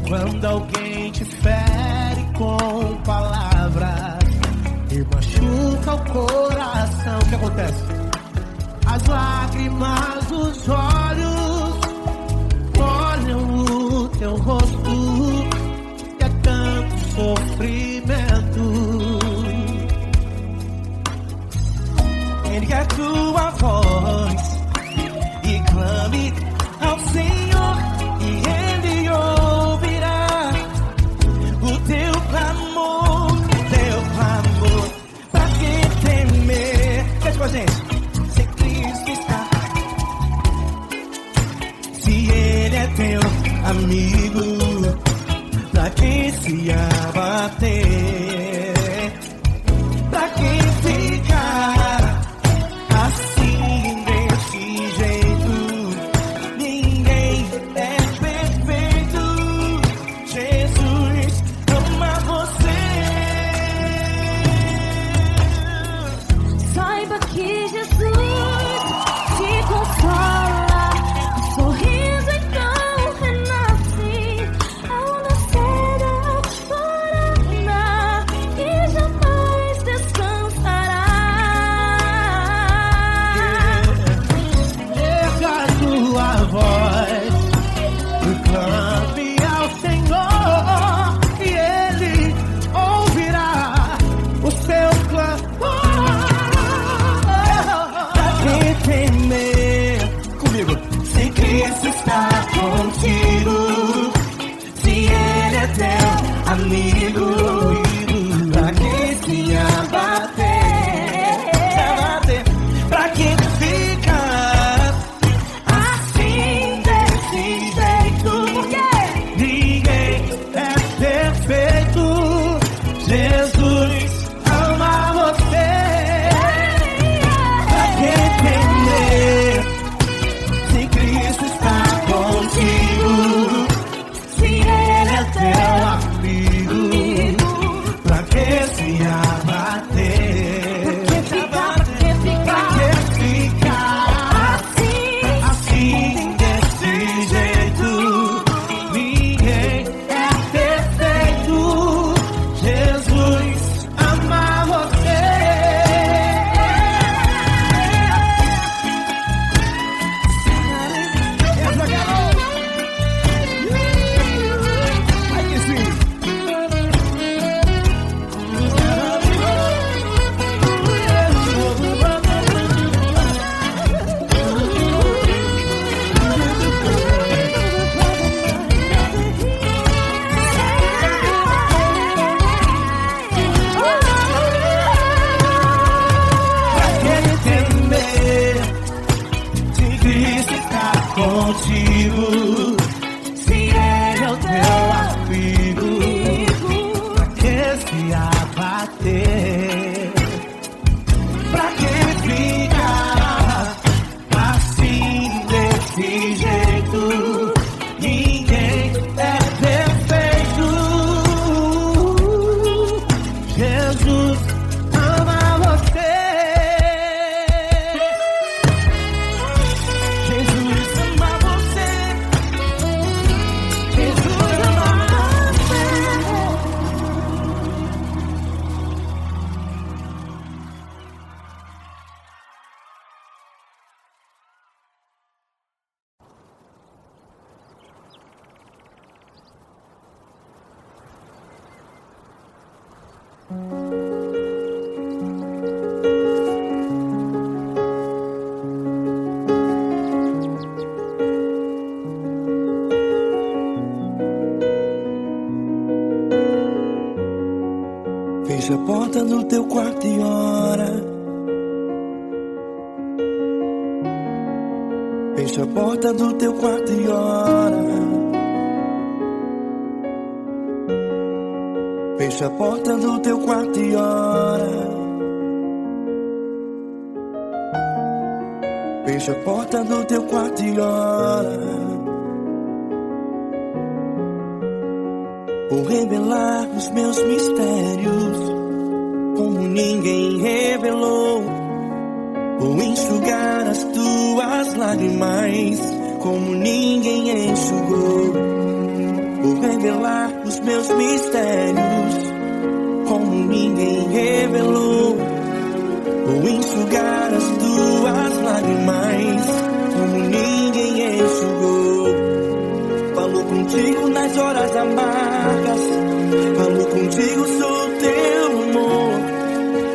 Quando alguém te fere com palavras e machuca o coração, o que acontece? As lágrimas dos olhos molham o teu rosto, e é tanto sofrimento. Ergue a tua voz e clame ao Senhor, e Ele ouvirá o teu clamor, pra que temer? Cante com a gente. Se Cristo está, se Ele é teu amigo, pra que se abater? Pra que ficar assim desse jeito? Ninguém é perfeito. Jesus ama você. Saiba que Jesus te consola, o sorriso então renasce ao nascer da aurora e jamais descansará. Erga a tua voz e clame ao Senhor, e Ele ouvirá o seu clamor. Pra que temer? Comigo. Se Cristo está contigo, se Ele é teu amigo, pra que se abater? Pra que ficar assim desse jeito? Ninguém é perfeito. Jesus ama você. Pra que temer? Se Cristo está contigo, se Ele é teu amigo, pra que se abater? Pra que ficar assim desse jeito? Ninguém é perfeito. Jesus ama você. Ai que sim. Pra que temer? Se Cristo está contigo, se Ele é o teu amigo, pra que se abater? Pra que ficar assim desse jeito? Ninguém é perfeito. Jesus ama você. Jesus ama você. Jesus ama você. Fecha a porta do teu quarto e ora. Fecha a porta do teu quarto e ora. Fecha a porta do teu quarto e ora. Fecha a porta do teu quarto e ora. Vou revelar os meus mistérios como ninguém revelou. Vou enxugar as tuas lágrimas como ninguém enxugou. Vou revelar os meus mistérios como ninguém revelou. Vou enxugar as tuas lágrimas como ninguém enxugou. Falo contigo nas horas amargas, falo contigo, sou teu amor.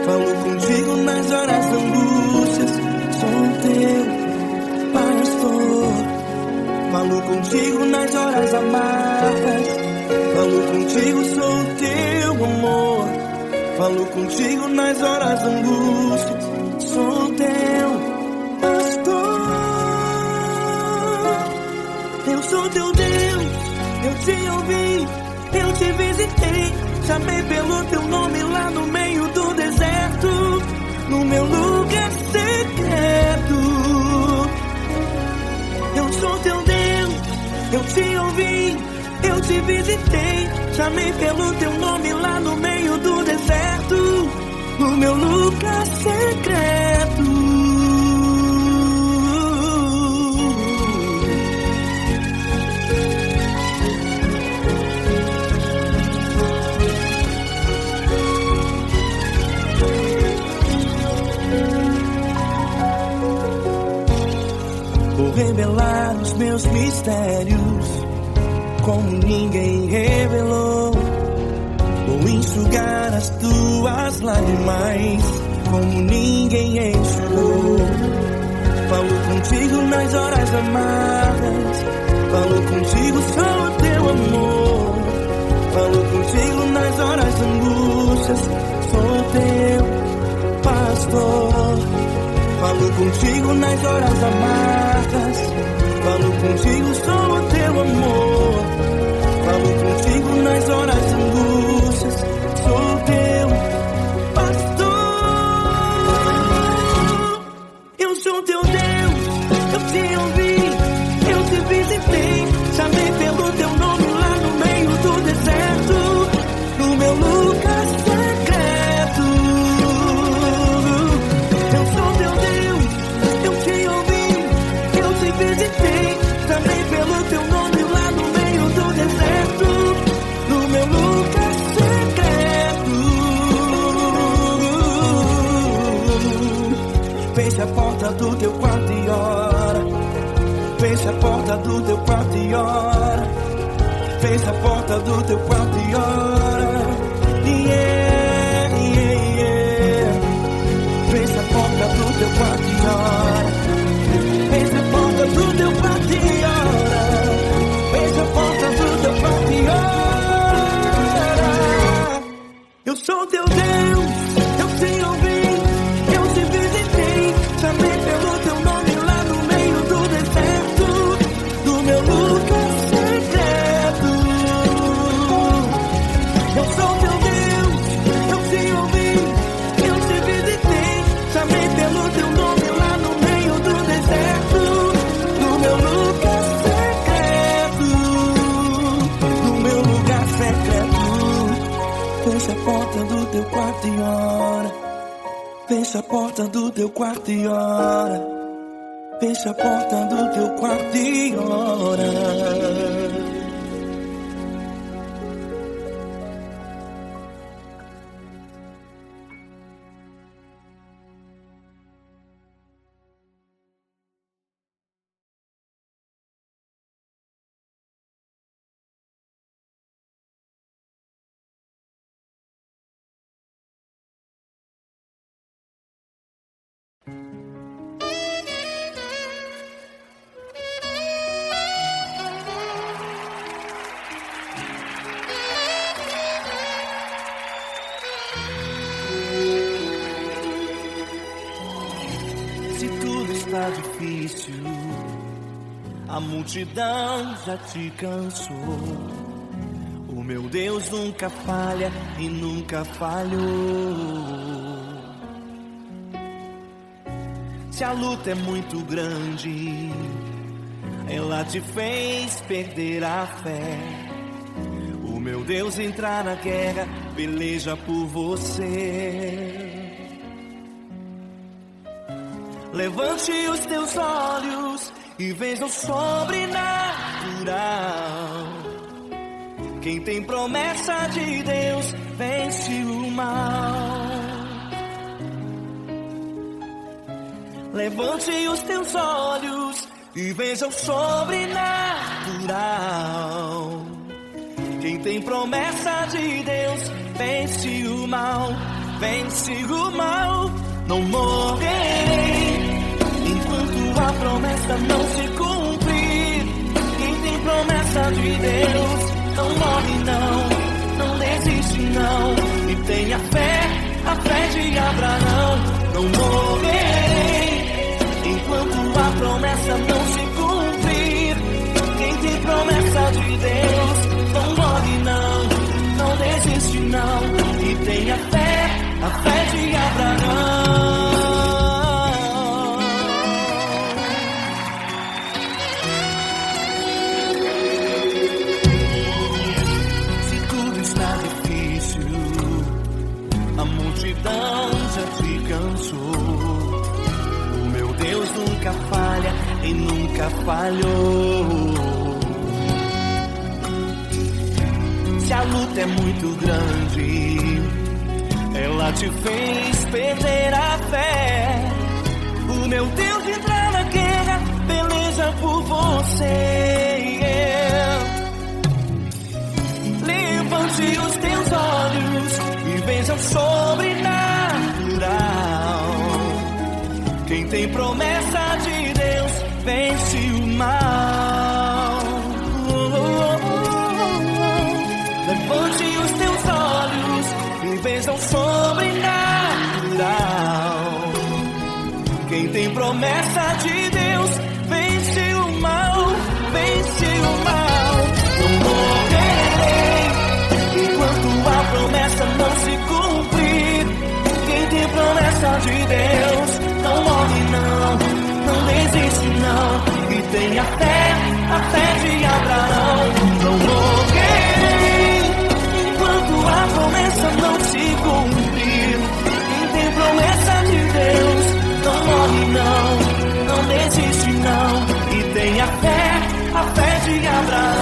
Falo contigo nas horas angústias, sou teu pastor. Falo contigo nas horas amargas, falo contigo, sou teu amor. Falo contigo nas horas angústias, sou teu pastor. Eu sou teu Deus, eu te ouvi, eu te visitei. Chamei pelo teu nome lá no meio do deserto, no meu lugar secreto. Eu sou teu Deus, eu te ouvi, eu te visitei. Chamei pelo teu nome lá no meio do deserto, no meu lugar secreto. Vou revelar os meus mistérios como ninguém revelou. Vou enxugar as tuas lágrimas como ninguém enxugou. Falo contigo nas horas amargas, falo contigo, sou teu amor. Falo contigo nas horas angústias, sou teu pastor. Falo contigo nas horas amargas, falo contigo, sou teu amor. Falo contigo nas horas angústias, sou teu pastor. Eu sou teu Deus, eu te ouvi, eu te visitei. Chamei pelo teu nome lá no meio do deserto, no meu lugar secreto. Eu sou teu Deus, eu te ouvi, eu te visitei. Chamei pelo teu nome lá no meio do deserto, no meu lugar secreto. Fecha a porta do teu quarto e ora. Fecha a porta do teu quarto e ora. Fecha a porta do teu quarto e ora. Yeah, yeah, yeah. Fecha a porta do teu quarto e ora. Fecha a porta do teu quarto e ora. Fecha a porta do teu quarto e ora. Eu sou teu Deus, eu te ouvi, eu te visitei. Chamei pelo teu nome lá no meio do deserto, do meu lugar secreto. Eu sou teu Deus, eu te ouvi, eu te visitei. Chamei pelo teu nome lá no meio do deserto, no meu lugar secreto, no meu lugar secreto. Fecha a porta do teu quarto e ora. Fecha a porta do teu quarto e ora. Fecha a porta do teu quarto e ora. Está difícil, a multidão já te cansou. O meu Deus nunca falha e nunca falhou. Se a luta é muito grande, ela te fez perder a fé. O meu Deus entrar na guerra, peleja por você. Levante os teus olhos e veja o sobrenatural. Quem tem promessa de Deus vence o mal. Levante os teus olhos e veja o sobrenatural. Quem tem promessa de Deus vence o mal. Vence o mal. Não morrerei enquanto a promessa não se cumprir. Quem tem promessa de Deus não morre não desiste não. E tenha fé, a fé de Abraão. Não morrerei enquanto a promessa não se cumprir. Quem tem promessa de Deus não morre não desiste não. E tenha fé, a fé de Abraão. Se tudo está difícil, a multidão já te cansou. O meu Deus nunca falha e nunca falhou. Se a luta é muito grande, ela te fez perder a fé. O meu Deus entrar na guerra, peleja por você. Levante os teus olhos e veja o sobrenatural. Quem tem promessa de Deus vence o mal. Levante os teus olhos e veja o sobrenatural. Quem tem promessa de Deus vence o mal, vence o mal. Não morrerei enquanto a promessa não se cumprir. Quem tem promessa de Deus não morre não desiste não. E tenha fé, a fé de Abraão. Não morrerei enquanto a promessa não se cumprir. Quem tem promessa de Deus não morre não desiste não. E tenha fé, a fé de Abraão.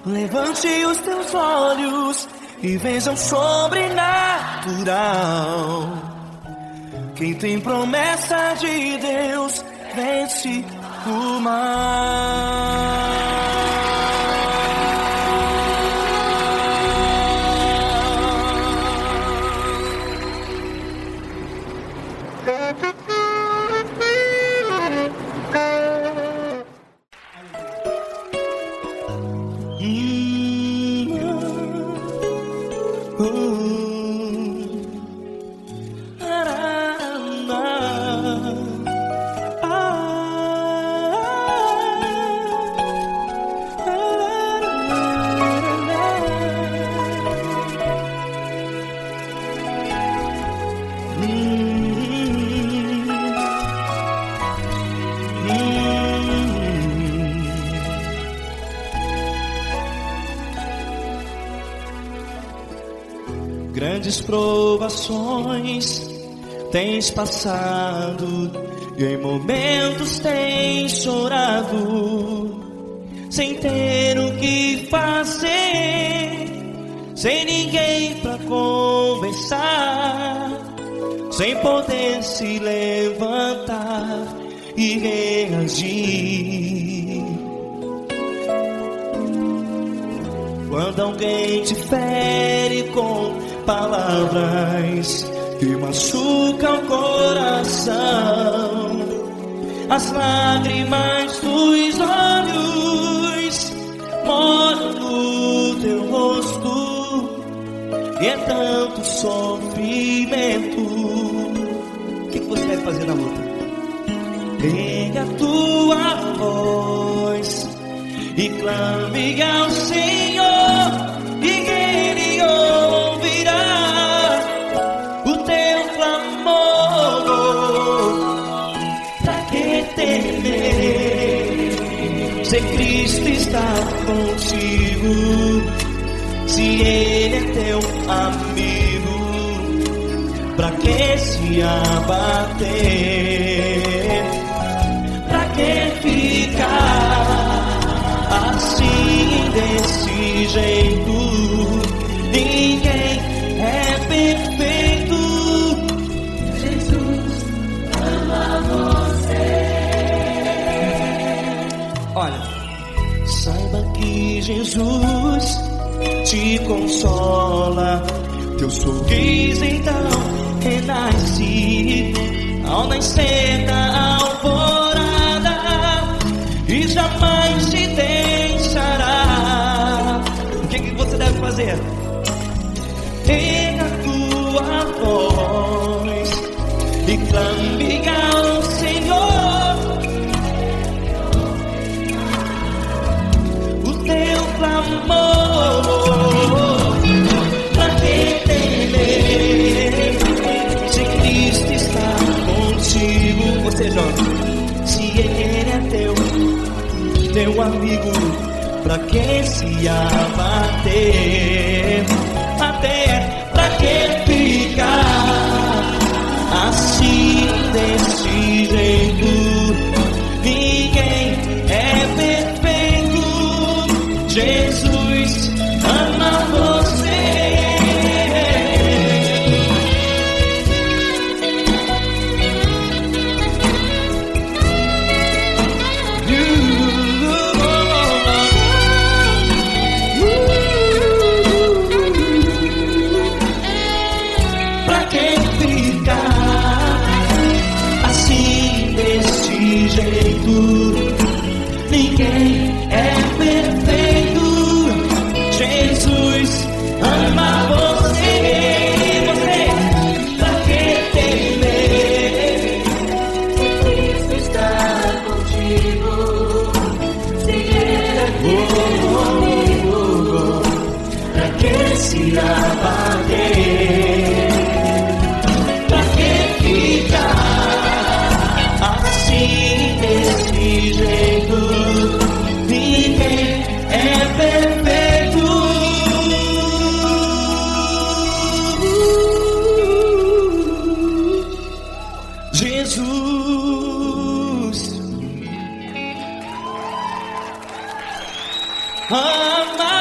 Levante os teus olhos e veja o sobrenatural. Quem tem promessa de Deus vence o mal. Grandes provações tens passado e em momentos tens chorado, sem ter o que fazer, sem ninguém pra conversar, sem poder se levantar e reagir. Quando alguém te fere com palavras que machucam o coração, as lágrimas dos olhos molham no teu rosto, e é tanto sofrimento. O que você vai fazer na luta? Pega a tua voz e clame ao Senhor, e Ele ouvirá o teu Se Cristo está contigo, se Ele é teu amigo, pra que se abater? Pra que ficar assim desse jeito? Ninguém é perfeito. Jesus ama você. Olha, saiba que Jesus te consola. Teu sorriso então renasce ao nascer da alvorada e jamais te deixará. O que você deve fazer? Erga a tua voz e clame ao Senhor. O teu clamor, pra que temer? Se Cristo está contigo, você joga. Se Ele é teu amigo, pra que se abater? Até pra que ficar assim desse jeito? Ninguém é perfeito. Jesus ama você. Pra que ficar assim desse jeito? Ninguém é perfeito. Jesus ama você. Você, pra que temer? Se Cristo está contigo, se Ele é teu amigo, pra que se abater? Pra que ficar assim desse jeito? Ninguém é perfeito. Jesus ama